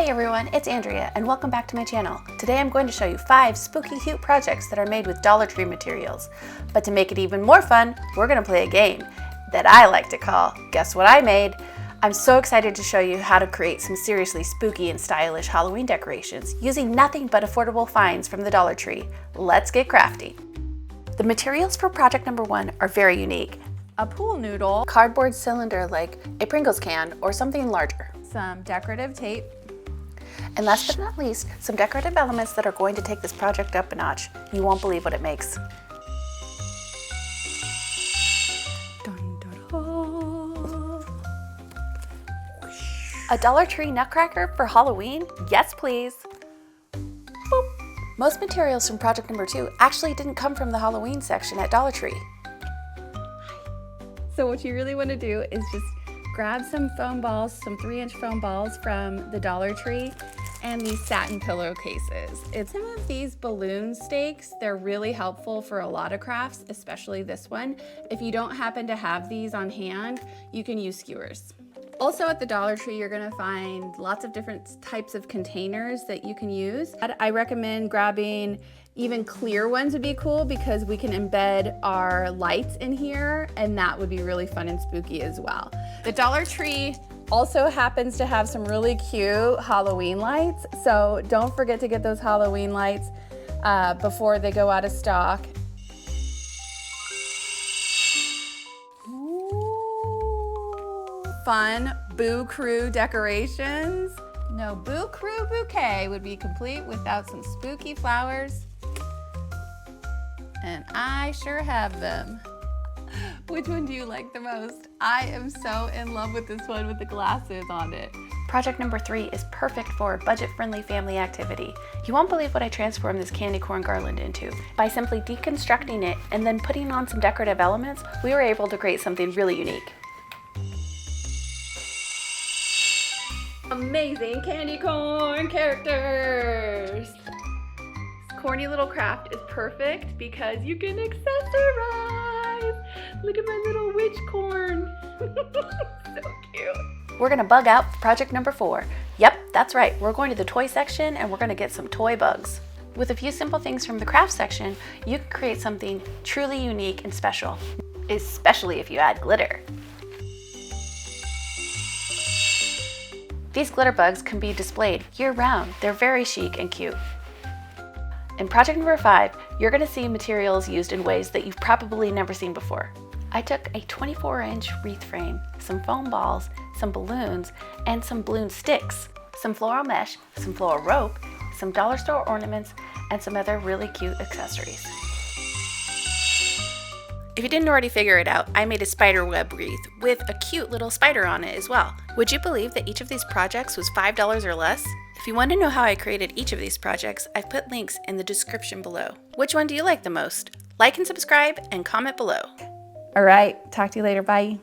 Hey everyone, it's Andrea and welcome back to my channel. Today I'm going to show you 5 spooky cute projects that are made with Dollar Tree materials. But to make it even more fun, we're going to play a game that I like to call Guess What I Made? I'm so excited to show you how to create some seriously spooky and stylish Halloween decorations using nothing but affordable finds from the Dollar Tree. Let's get crafty. The materials for project number 1 are very unique. A pool noodle, Cardboard cylinder like a Pringles can or something larger. some decorative tape, And last but not least, some decorative elements that are going to take this project up a notch. You won't believe what it makes. dun, dun, dun. A Dollar Tree nutcracker for Halloween? Yes, please. Boop. Most materials from project number 2 actually didn't come from the Halloween section at Dollar Tree. So what you really want to do is just grab some foam balls, some 3-inch foam balls from the Dollar Tree, and these satin pillowcases. It's some of these balloon stakes. They're really helpful for a lot of crafts, especially this one. If you don't happen to have these on hand, you can use skewers. Also at the Dollar Tree, you're gonna find lots of different types of containers that you can use. I recommend grabbing even clear ones would be cool because we can embed our lights in here and that would be really fun and spooky as well. The Dollar Tree also happens to have some really cute Halloween lights, so don't forget to get those Halloween lights before they go out of stock. Fun Boo Crew decorations. No Boo Crew bouquet would be complete without some spooky flowers. And I sure have them. Which one do you like the most? I am so in love with this one with the glasses on it. Project number 3 is perfect for a budget-friendly family activity. You won't believe what I transformed this candy corn garland into. By simply deconstructing it and then putting on some decorative elements, we were able to create something really unique. Amazing candy corn characters. This corny little craft is perfect because you can accessorize. Look at my little witch corn. So cute. We're gonna bug out project number 4. Yep, that's right. We're going to the toy section and we're gonna get some toy bugs. With a few simple things from the craft section, you can create something truly unique and special, especially if you add glitter. These glitter bugs can be displayed year-round. They're very chic and cute. In project number 5, you're going to see materials used in ways that you've probably never seen before. I took a 24-inch wreath frame, some foam balls, some balloons, and some balloon sticks, some floral mesh, some floral rope, some dollar store ornaments, and some other really cute accessories. If you didn't already figure it out, I made a spider web wreath with a cute little spider on it as well. Would you believe that each of these projects was $5 or less? If you want to know how I created each of these projects, I've put links in the description below. Which one do you like the most? Like and subscribe and comment below. All right, talk to you later, bye.